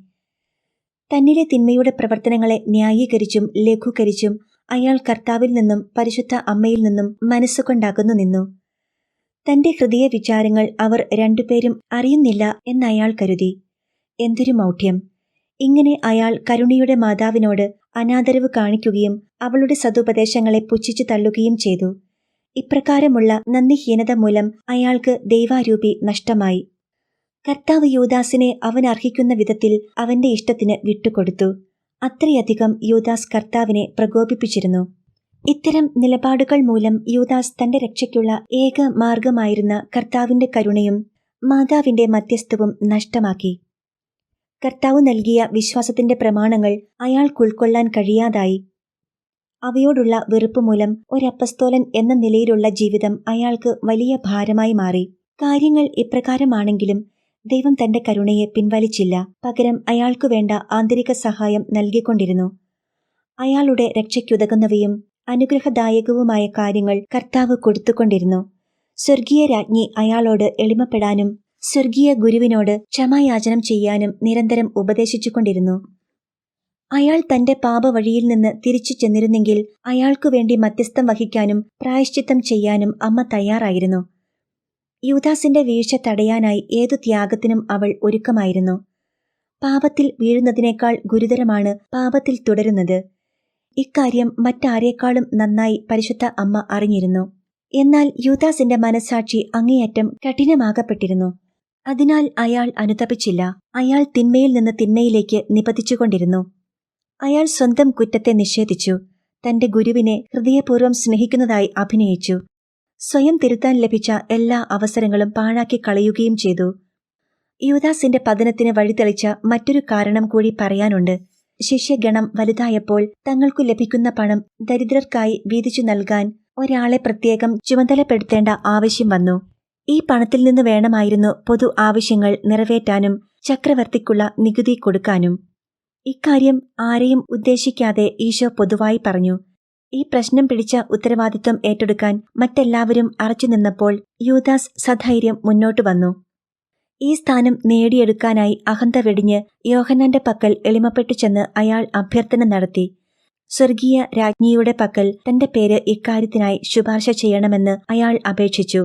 തന്നിലെ തിന്മയുടെ പ്രവർത്തനങ്ങളെ ന്യായീകരിച്ചും ലഘൂകരിച്ചും അയാൾ കർത്താവിൽ നിന്നും പരിശുദ്ധ അമ്മയിൽ നിന്നും മനസ്സുകൊണ്ടകന്നു നിന്നു. തന്റെ ഹൃദയ വിചാരങ്ങൾ അവർ രണ്ടുപേരും അറിയുന്നില്ല എന്നയാൾ കരുതി. എന്തൊരു മൗഢ്യം! ഇങ്ങനെ അയാൾ കരുണയുടെ മാതാവിനോട് അനാദരവ് കാണിക്കുകയും അവളുടെ സതുപദേശങ്ങളെ പുച്ഛിച്ചു തള്ളുകയും ചെയ്തു. ഇപ്രകാരമുള്ള നന്ദിഹീനത മൂലം അയാൾക്ക് ദൈവാരൂപി നഷ്ടമായി. കർത്താവ് യൂദാസിനെ അവൻ അർഹിക്കുന്ന വിധത്തിൽ അവന്റെ ഇഷ്ടത്തിന് വിട്ടുകൊടുത്തു. അത്രയധികം യൂദാസ് കർത്താവിനെ പ്രകോപിപ്പിച്ചിരുന്നു. ഇത്തരം നിലപാടുകൾ മൂലം യൂദാസ് തന്റെ രക്ഷയ്ക്കുള്ള ഏക മാർഗമായിരുന്ന കർത്താവിന്റെ കരുണയും മാതാവിന്റെ മധ്യസ്ഥവും നഷ്ടമാക്കി. കർത്താവ് നൽകിയ വിശ്വാസത്തിന്റെ പ്രമാണങ്ങൾ അയാൾക്കുൾക്കൊള്ളാൻ കഴിയാതായി. അവയോടുള്ള വെറുപ്പ് മൂലം ഒരപ്പസ്തോലൻ എന്ന നിലയിലുള്ള ജീവിതം അയാൾക്ക് വലിയ ഭാരമായി മാറി. കാര്യങ്ങൾ ഇപ്രകാരമാണെങ്കിലും ദൈവം തന്റെ കരുണയെ പിൻവലിച്ചില്ല. പകരം അയാൾക്കു വേണ്ട ആന്തരിക സഹായം നൽകിക്കൊണ്ടിരുന്നു. അയാളുടെ രക്ഷയ്ക്കുതകുന്നവയും അനുഗ്രഹദായകവുമായ കാര്യങ്ങൾ കർത്താവ് കൊടുത്തുകൊണ്ടിരുന്നു. സ്വർഗീയ രാജ്ഞി അയാളോട് എളിമപ്പെടാനും സ്വർഗീയ ഗുരുവിനോട് ക്ഷമായാചനം ചെയ്യാനും നിരന്തരം ഉപദേശിച്ചുകൊണ്ടിരുന്നു. അയാൾ തന്റെ പാപവഴിയിൽ നിന്ന് തിരിച്ചു ചെന്നിരുന്നെങ്കിൽ അയാൾക്കു വേണ്ടി മധ്യസ്ഥം വഹിക്കാനും പ്രായശ്ചിത്തം ചെയ്യാനും അമ്മ തയ്യാറായിരുന്നു. യൂദാസിന്റെ വീഴ്ച തടയാനായി ഏതു ത്യാഗത്തിനും അവൾ ഒരുക്കമായിരുന്നു. പാപത്തിൽ വീഴുന്നതിനേക്കാൾ ഗുരുതരമാണ് പാപത്തിൽ തുടരുന്നത്. ഇക്കാര്യം മറ്റാരേക്കാളും നന്നായി പരിശുദ്ധ അമ്മ അറിഞ്ഞിരുന്നു. എന്നാൽ യൂദാസിന്റെ മനസ്സാക്ഷി അങ്ങേയറ്റം കഠിനമാകപ്പെട്ടിരുന്നു. അതിനാൽ അയാൾ അനുതപിച്ചില്ല. അയാൾ തിന്മയിൽ നിന്ന് തിന്മയിലേക്ക് നിപതിച്ചുകൊണ്ടിരുന്നു. അയാൾ സ്വന്തം കുറ്റത്തെ നിഷേധിച്ചു. തന്റെ ഗുരുവിനെ ഹൃദയപൂർവ്വം സ്നേഹിക്കുന്നതായി അഭിനയിച്ചു. സ്വയം തിരുത്താൻ ലഭിച്ച എല്ലാ അവസരങ്ങളും പാഴാക്കി കളയുകയും ചെയ്തു. യൂദാസിന്റെ പതനത്തിന് വഴിതെളിച്ച മറ്റൊരു കാരണം കൂടി പറയാനുണ്ട്. ശിഷ്യഗണം വലുതായപ്പോൾ തങ്ങൾക്കു ലഭിക്കുന്ന പണം ദരിദ്രർക്കായി വീതിച്ചു നൽകാൻ ഒരാളെ പ്രത്യേകം ചുമതലപ്പെടുത്തേണ്ട ആവശ്യം വന്നു. ഈ പണത്തിൽ നിന്ന് വേണമായിരുന്നു പൊതു ആവശ്യങ്ങൾ നിറവേറ്റാനും ചക്രവർത്തിക്കുള്ള നികുതി കൊടുക്കാനും. ഇക്കാര്യം ആരെയും ഉദ്ദേശിക്കാതെ ഈശോ പൊതുവായി പറഞ്ഞു. ഈ പ്രശ്നം പിടിച്ച ഉത്തരവാദിത്വം ഏറ്റെടുക്കാൻ മറ്റെല്ലാവരും അറച്ചു നിന്നപ്പോൾ യൂദാസ് സധൈര്യം മുന്നോട്ടു വന്നു. ഈ സ്ഥാനം നേടിയെടുക്കാനായി അഹന്ത വെടിഞ്ഞ് യോഹന്നാന്റെ പക്കൽ എളിമപ്പെട്ടു ചെന്ന് അയാൾ അഭ്യർത്ഥന നടത്തി. സ്വർഗീയ രാജ്ഞിയുടെ പക്കൽ തന്റെ പേര് ഇക്കാര്യത്തിനായി ശുപാർശ ചെയ്യണമെന്ന് അയാൾ അപേക്ഷിച്ചു.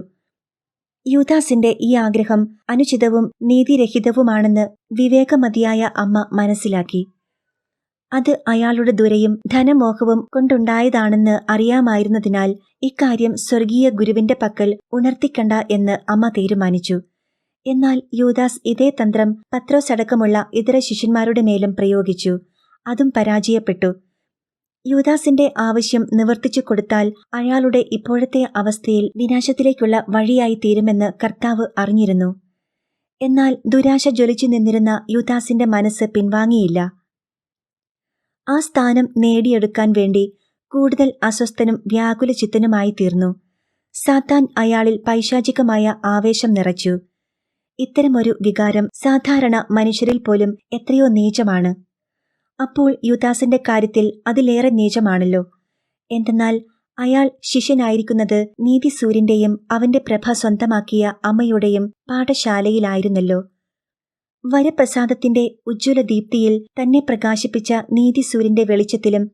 യൂദാസിന്റെ ഈ ആഗ്രഹം അനുചിതവും നീതിരഹിതവുമാണെന്ന് വിവേകമതിയായ അമ്മ മനസ്സിലാക്കി. അത് അയാളുടെ ദുരയും ധനമോഹവും കൊണ്ടുണ്ടായതാണെന്ന് അറിയാമായിരുന്നതിനാൽ ഇക്കാര്യം സ്വർഗീയ ഗുരുവിന്റെ പക്കൽ ഉണർത്തിക്കണ്ട എന്ന് അമ്മ തീരുമാനിച്ചു. എന്നാൽ യൂദാസ് ഇതേ തന്ത്രം പത്രോസ് അടക്കമുള്ള ഇതര ശിഷ്യന്മാരുടെ മേലും പ്രയോഗിച്ചു. അതും പരാജയപ്പെട്ടു. യൂദാസിന്റെ ആവശ്യം നിവർത്തിച്ചു കൊടുത്താൽ അയാളുടെ ഇപ്പോഴത്തെ അവസ്ഥയിൽ വിനാശത്തിലേക്കുള്ള വഴിയായി തീരുമെന്ന് കർത്താവ് അറിഞ്ഞിരുന്നു. എന്നാൽ ദുരാശ ജ്വലിച്ചു നിന്നിരുന്ന യൂദാസിന്റെ മനസ്സ് പിൻവാങ്ങിയില്ല. ആ സ്ഥാനം നേടിയെടുക്കാൻ വേണ്ടി കൂടുതൽ അസ്വസ്ഥനും വ്യാകുലചിത്തനുമായി തീർന്നു. സാത്താൻ അയാളിൽ പൈശാചികമായ ആവേശം നിറച്ചു. ഇത്തരമൊരു വികാരം സാധാരണ മനുഷ്യരിൽ പോലും എത്രയോ നീചമാണ്. അപ്പോൾ യൂദാസിന്റെ കാര്യത്തിൽ അതിലേറെ നീചമാണല്ലോ. എന്തെന്നാൽ അയാൾ ശിഷ്യനായിരിക്കുന്നത് നീതിസൂര്യന്റെയും അവന്റെ പ്രഭ സ്വന്തമാക്കിയ അമ്മയുടെയും പാഠശാലയിലായിരുന്നല്ലോ. വരപ്രസാദത്തിന്റെ ഉജ്ജ്വല ദീപ്തിയിൽ തന്നെ പ്രകാശിപ്പിച്ച നീതിസൂര്യന്റെ വെളിച്ചത്തിലും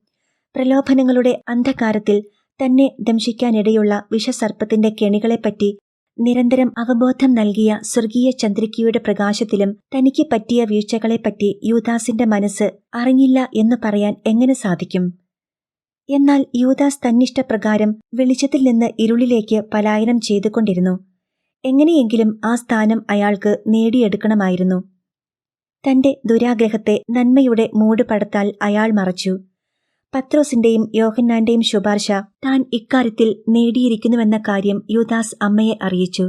പ്രലോഭനങ്ങളുടെ അന്ധകാരത്തിൽ തന്നെ ദംശിക്കാനിടയുള്ള വിഷസർപ്പത്തിന്റെ കെണികളെപ്പറ്റി നിരന്തരം അവബോധം നൽകിയ സ്വർഗീയ ചന്ദ്രികയുടെ പ്രകാശത്തിലും തനിക്ക് പറ്റിയ വീഴ്ചകളെപ്പറ്റി യൂദാസിന്റെ മനസ്സ് അറിഞ്ഞില്ല എന്ന് പറയാൻ എങ്ങനെ സാധിക്കും? എന്നാൽ യൂദാസ് തന്നിഷ്ടപ്രകാരം വെളിച്ചത്തിൽ നിന്ന് ഇരുളിലേക്ക് പലായനം ചെയ്തുകൊണ്ടിരുന്നു. എങ്ങനെയെങ്കിലും ആ സ്ഥാനം അയാൾക്ക് നേടിയെടുക്കണമായിരുന്നു. തന്റെ ദുരാഗ്രഹത്തെ നന്മയുടെ മൂടുപടത്താൽ അയാൾ മറച്ചു. പത്രോസിന്റെയും യോഹന്നാന്റെയും ശുപാർശ താൻ ഇക്കാര്യത്തിൽ നേടിയിരിക്കുന്നുവെന്ന കാര്യം യൂദാസ് അമ്മയെ അറിയിച്ചു.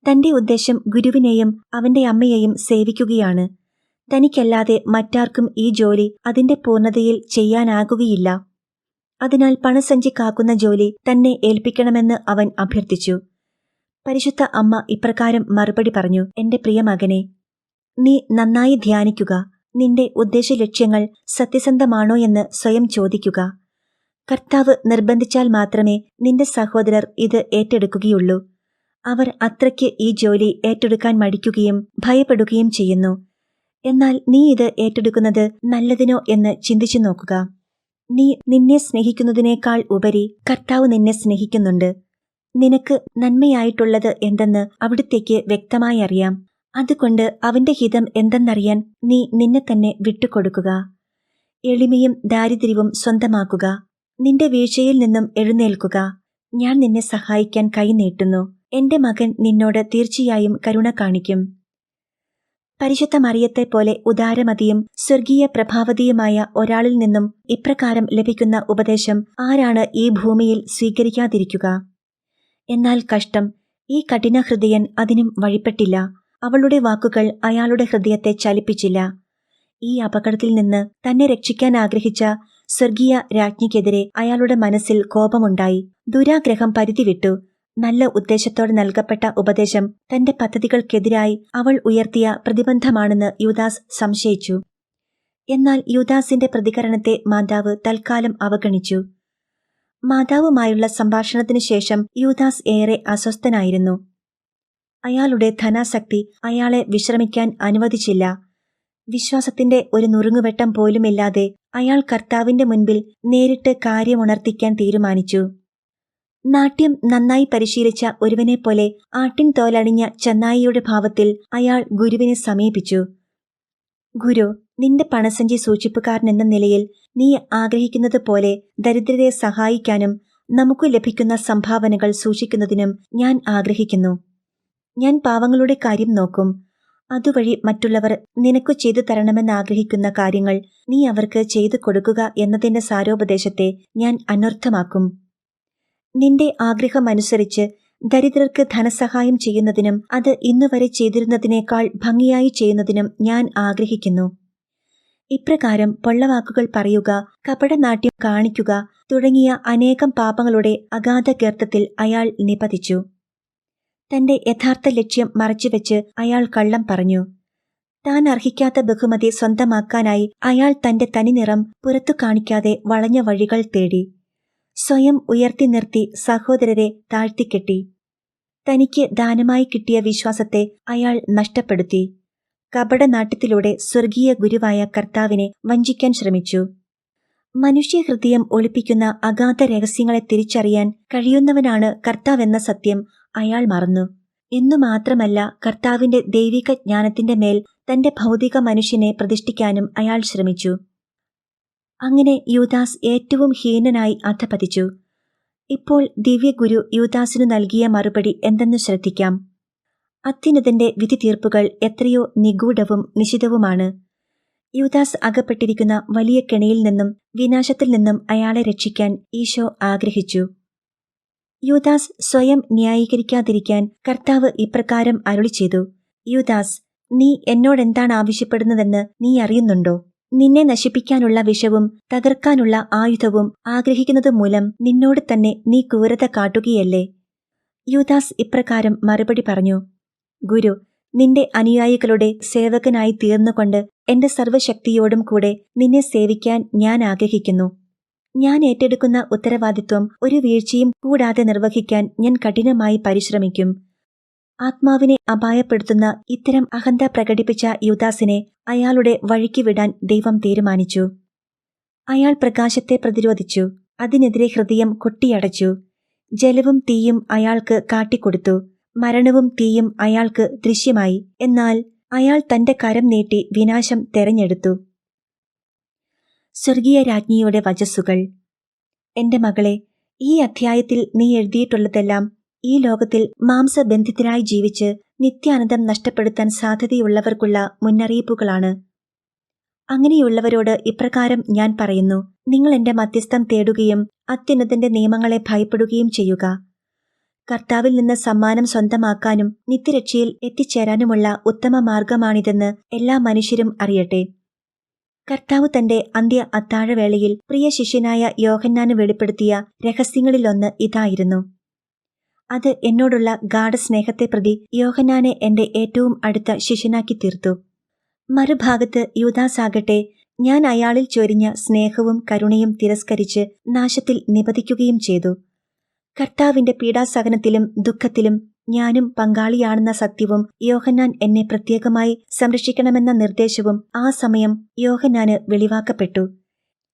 തന്റെ ഉദ്ദേശം ഗുരുവിനെയും അവന്റെ അമ്മയെയും സേവിക്കുകയാണ്. തനിക്കല്ലാതെ മറ്റാർക്കും ഈ ജോലി അതിന്റെ പൂർണ്ണതയിൽ ചെയ്യാനാകുകയില്ല. അതിനാൽ പണസഞ്ചി കാക്കുന്ന ജോലി തന്നെ ഏൽപ്പിക്കണമെന്ന് അവൻ അഭ്യർത്ഥിച്ചു. പരിശുദ്ധ അമ്മ ഇപ്രകാരം മറുപടി പറഞ്ഞു: എന്റെ പ്രിയ മകനെ, നീ നന്നായി ധ്യാനിക്കുക. നിന്റെ ഉദ്ദേശലക്ഷ്യങ്ങൾ സത്യസന്ധമാണോ എന്ന് സ്വയം ചോദിക്കുക. കർത്താവ് നിർബന്ധിച്ചാൽ മാത്രമേ നിന്റെ സഹോദരർ ഇത് ഏറ്റെടുക്കുകയുള്ളൂ. അവർ അത്രയ്ക്ക് ഈ ജോലി ഏറ്റെടുക്കാൻ മടിക്കുകയും ഭയപ്പെടുകയും ചെയ്യുന്നു. എന്നാൽ നീ ഇത് ഏറ്റെടുക്കുന്നത് നല്ലതിനോ എന്ന് ചിന്തിച്ചു നോക്കുക. നീ നിന്നെ സ്നേഹിക്കുന്നതിനേക്കാൾ ഉപരി കർത്താവ് നിന്നെ സ്നേഹിക്കുന്നുണ്ട്. നിനക്ക് നന്മയായിട്ടുള്ളത് എന്തെന്ന് അവിടുത്തേക്ക് വ്യക്തമായി അറിയാം. അതുകൊണ്ട് അവന്റെ ഹിതം എന്തെന്നറിയാൻ നീ നിന്നെ തന്നെ വിട്ടുകൊടുക്കുക. എളിമയും ദാരിദ്ര്യവും സ്വന്തമാക്കുക. നിന്റെ വീഴ്ചയിൽ നിന്നും എഴുന്നേൽക്കുക. ഞാൻ നിന്നെ സഹായിക്കാൻ കൈനീട്ടുന്നു. എന്റെ മകൻ നിന്നോട് തീർച്ചയായും കരുണ കാണിക്കും. പരിശുദ്ധ മറിയത്തെപ്പോലെ ഉദാരമതിയും സ്വർഗീയ പ്രഭാവതിയുമായ ഒരാളിൽ നിന്നും ഇപ്രകാരം ലഭിക്കുന്ന ഉപദേശം ആരാണ് ഈ ഭൂമിയിൽ സ്വീകരിക്കാതിരിക്കുക? എന്നാൽ കഷ്ടം, ഈ കഠിനഹൃദയൻ അതിനും വഴിപ്പെട്ടില്ല. അവളുടെ വാക്കുകൾ അയാളുടെ ഹൃദയത്തെ ചലിപ്പിച്ചില്ല. ഈ അപകടത്തിൽ നിന്ന് തന്നെ രക്ഷിക്കാൻ ആഗ്രഹിച്ച സ്വർഗീയ രാജ്ഞിക്കെതിരെ അയാളുടെ മനസ്സിൽ കോപമുണ്ടായി. ദുരാഗ്രഹം പരിധി വിട്ടു. നല്ല ഉദ്ദേശത്തോടെ നൽകപ്പെട്ട ഉപദേശം തന്റെ പദ്ധതികൾക്കെതിരായി അവൾ ഉയർത്തിയ പ്രതിബന്ധമാണെന്ന് യൂദാസ് സംശയിച്ചു. എന്നാൽ യൂദാസിന്റെ പ്രതികരണത്തെ മാതാവ് തൽക്കാലം അവഗണിച്ചു. മാതാവുമായുള്ള സംഭാഷണത്തിനു ശേഷം യൂദാസ് ഏറെ അസ്വസ്ഥനായിരുന്നു. അയാളുടെ ധനാസക്തി അയാളെ വിശ്രമിക്കാൻ അനുവദിച്ചില്ല. വിശ്വാസത്തിന്റെ ഒരു നുറുങ്ങുവെട്ടം പോലുമില്ലാതെ അയാൾ കർത്താവിന്റെ മുൻപിൽ നേരിട്ട് കാര്യമുണർത്തിക്കാൻ തീരുമാനിച്ചു. നാട്യം നന്നായി പരിശീലിച്ച ഒരുവനെപ്പോലെ ആട്ടിൻ തോലണിഞ്ഞ ചെന്നായിയുടെ ഭാവത്തിൽ അയാൾ ഗുരുവിനെ സമീപിച്ചു. ഗുരു, നിന്റെ പണസഞ്ചി സൂക്ഷിപ്പുകാരനെന്ന നിലയിൽ നീ ആഗ്രഹിക്കുന്നത് പോലെ ദരിദ്രരെ സഹായിക്കാനും നമുക്കു ലഭിക്കുന്ന സംഭാവനകൾ സൂക്ഷിക്കുന്നതിനും ഞാൻ ആഗ്രഹിക്കുന്നു. ഞാൻ പാവങ്ങളുടെ കാര്യം നോക്കും. അതുവഴി മറ്റുള്ളവർ നിനക്കു ചെയ്തു തരണമെന്നാഗ്രഹിക്കുന്ന കാര്യങ്ങൾ നീ അവർക്ക് ചെയ്തു കൊടുക്കുക എന്നതിന്റെ സാരോപദേശത്തെ ഞാൻ അനർത്ഥമാക്കും. നിന്റെ ആഗ്രഹമനുസരിച്ച് ദരിദ്രർക്ക് ധനസഹായം ചെയ്യുന്നതിനും അത് ഇന്നുവരെ ചെയ്തിരുന്നതിനേക്കാൾ ഭംഗിയായി ചെയ്യുന്നതിനും ഞാൻ ആഗ്രഹിക്കുന്നു. ഇപ്രകാരം പൊള്ളവാക്കുകൾ പറയുക, കപടനാട്യം കാണിക്കുക തുടങ്ങിയ അനേകം പാപങ്ങളുടെ അഗാധ ഗർത്തത്തിൽ അയാൾ നിപതിച്ചു. തന്റെ യഥാർത്ഥ ലക്ഷ്യം മറച്ചുവെച്ച് അയാൾ കള്ളം പറഞ്ഞു. താൻ അർഹിക്കാത്ത ബഹുമതി സ്വന്തമാക്കാനായി അയാൾ തന്റെ തനിനിറം പുറത്തു കാണിക്കാതെ വളഞ്ഞ വഴികൾ തേടി. സ്വയം ഉയർത്തി നിർത്തി സഹോദരരെ താഴ്ത്തിക്കെട്ടി. തനിക്ക് ദാനമായി കിട്ടിയ വിശ്വാസത്തെ അയാൾ നഷ്ടപ്പെടുത്തി. കപടനാട്യത്തിലൂടെ സ്വർഗീയ ഗുരുവായ കർത്താവിനെ വഞ്ചിക്കാൻ ശ്രമിച്ചു. മനുഷ്യഹൃദയം ഒളിപ്പിക്കുന്ന അഗാധ രഹസ്യങ്ങളെ തിരിച്ചറിയാൻ കഴിയുന്നവനാണ് കർത്താവെന്ന സത്യം അയാൾ മറന്നു. എന്നുമാത്രമല്ല, കർത്താവിന്റെ ദൈവിക ജ്ഞാനത്തിന്റെ മേൽ തന്റെ ഭൗതിക മനുഷ്യനെ പ്രതിഷ്ഠിക്കാനും അയാൾ ശ്രമിച്ചു. അങ്ങനെ യൂദാസ് ഏറ്റവും ഹീനനായി അധപതിച്ചു. ഇപ്പോൾ ദിവ്യഗുരു യൂദാസിനു നൽകിയ മറുപടി എന്തെന്നു ശ്രദ്ധിക്കാം. അത്യുന്നതന്റെ വിധി തീർപ്പുകൾ എത്രയോ നിഗൂഢവും നിശിതവുമാണ്. യൂദാസ് അകപ്പെട്ടിരിക്കുന്ന വലിയ കെണിയിൽ നിന്നും വിനാശത്തിൽ നിന്നും അയാളെ രക്ഷിക്കാൻ ഈശോ ആഗ്രഹിച്ചു. യൂദാസ് സ്വയം ന്യായീകരിക്കാതിരിക്കാൻ കർത്താവ് ഇപ്രകാരം അരുളി ചെയ്തു: യൂദാസ്, നീ എന്നോടെന്താണ് ആവശ്യപ്പെടുന്നതെന്ന് നീ അറിയുന്നുണ്ടോ? നിന്നെ നശിപ്പിക്കാനുള്ള വിഷവും തകർക്കാനുള്ള ആയുധവും ആഗ്രഹിക്കുന്നതു മൂലം നിന്നോട് തന്നെ നീ ക്രൂരത കാട്ടുകയല്ലേ? യൂദാസ് ഇപ്രകാരം മറുപടി പറഞ്ഞു: ഗുരു, നിന്റെ അനുയായികളുടെ സേവകനായി തീർന്നുകൊണ്ട് എന്റെ സർവ്വശക്തിയോടും കൂടെ നിന്നെ സേവിക്കാൻ ഞാൻ ആഗ്രഹിക്കുന്നു. ഞാൻ ഏറ്റെടുക്കുന്ന ഉത്തരവാദിത്വം ഒരു വീഴ്ചയും കൂടാതെ നിർവഹിക്കാൻ ഞാൻ കഠിനമായി പരിശ്രമിക്കും. ആത്മാവിനെ അപായപ്പെടുത്തുന്ന ഇത്തരം അഹന്ത പ്രകടിപ്പിച്ച യൂദാസിനെ അയാളുടെ വഴിക്ക് വിടാൻ ദൈവം തീരുമാനിച്ചു. അയാൾ പ്രകാശത്തെ പ്രതിരോധിച്ചു. അതിനെതിരെ ഹൃദയം കൊട്ടിയടച്ചു. ജലവും തീയും അയാൾക്ക് കാട്ടിക്കൊടുത്തു. മരണവും തീയും അയാൾക്ക് ദൃശ്യമായി. എന്നാൽ അയാൾ തന്റെ കരം നീട്ടി വിനാശം തെരഞ്ഞെടുത്തു. സ്വർഗീയ രാജ്ഞിയുടെ വചസ്സുകൾ. എന്റെ മകളെ, ഈ അധ്യായത്തിൽ നീ എഴുതിയിട്ടുള്ളതെല്ലാം ഈ ലോകത്തിൽ മാംസബന്ധിതരായി ജീവിച്ച് നിത്യാനന്ദം നഷ്ടപ്പെടുത്താൻ സാധ്യതയുള്ളവർക്കുള്ള മുന്നറിയിപ്പുകളാണ്. അങ്ങനെയുള്ളവരോട് ഇപ്രകാരം ഞാൻ പറയുന്നു: നിങ്ങൾ എന്റെ മധ്യസ്ഥം തേടുകയും അത്യുന്നതന്റെ നിയമങ്ങളെ ഭയപ്പെടുകയും ചെയ്യുക. കർത്താവിൽ നിന്ന് സമ്മാനം സ്വന്തമാക്കാനും നിത്യരക്ഷയിൽ എത്തിച്ചേരാനുമുള്ള ഉത്തമ മാർഗമാണിതെന്ന് എല്ലാ മനുഷ്യരും അറിയട്ടെ. കർത്താവ് തന്റെ അന്ത്യ അത്താഴവേളയിൽ പ്രിയ ശിഷ്യനായ യോഹന്നാന് വെളിപ്പെടുത്തിയ രഹസ്യങ്ങളിലൊന്ന് ഇതായിരുന്നു. അത് എന്നോടുള്ള ഗാഢസ്നേഹത്തെ പ്രതി യോഹന്നാനെ എന്റെ ഏറ്റവും അടുത്ത ശിഷ്യനാക്കി തീർത്തു. മറുഭാഗത്ത് യൂദാസാകട്ടെ, ഞാൻ അയാളിൽ ചൊരിഞ്ഞ സ്നേഹവും കരുണയും തിരസ്കരിച്ച് നാശത്തിൽ നിപതിക്കുകയും ചെയ്തു. കർത്താവിന്റെ പീഡാസഹനത്തിലും ദുഃഖത്തിലും ഞാനും പങ്കാളിയാണെന്ന സത്യവും യോഹന്നാൻ എന്നെ പ്രത്യേകമായി സംരക്ഷിക്കണമെന്ന നിർദ്ദേശവും ആ സമയം യോഹന്നാന് വെളിവാക്കപ്പെട്ടു.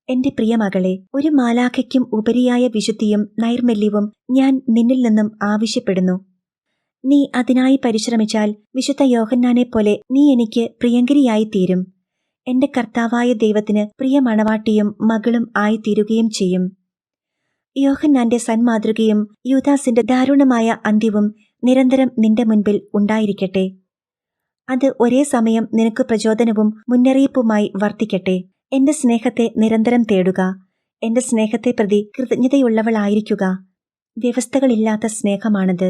എന്റെ പ്രിയമകളെ, ഒരു മാലാഖയ്ക്കും ഉപരിയായ വിശുദ്ധിയും നൈർമല്യവും ഞാൻ നിന്നിൽ നിന്നും ആവശ്യപ്പെടുന്നു. നീ അതിനായി പരിശ്രമിച്ചാൽ വിശുദ്ധ യോഹന്നാനെ പോലെ നീ എനിക്ക് പ്രിയങ്കരിയായി തീരും. എന്റെ കർത്താവായ ദൈവത്തിന് പ്രിയ മണവാട്ടിയും മകളും ആയിത്തീരുകയും ചെയ്യും. യോഹന്നാന്റെ സന്മാതൃകയും യൂദാസിന്റെ ദാരുണമായ അന്ത്യവും നിരന്തരം നിന്റെ മുൻപിൽ ഉണ്ടായിരിക്കട്ടെ. അത് ഒരേ സമയം നിനക്ക് പ്രചോദനവും മുന്നറിയിപ്പുമായി വർത്തിക്കട്ടെ. എന്റെ സ്നേഹത്തെ നിരന്തരം തേടുക. എന്റെ സ്നേഹത്തെ പ്രതി കൃതജ്ഞതയുള്ളവളായിരിക്കുക. വ്യവസ്ഥകളില്ലാത്ത സ്നേഹമാണത്.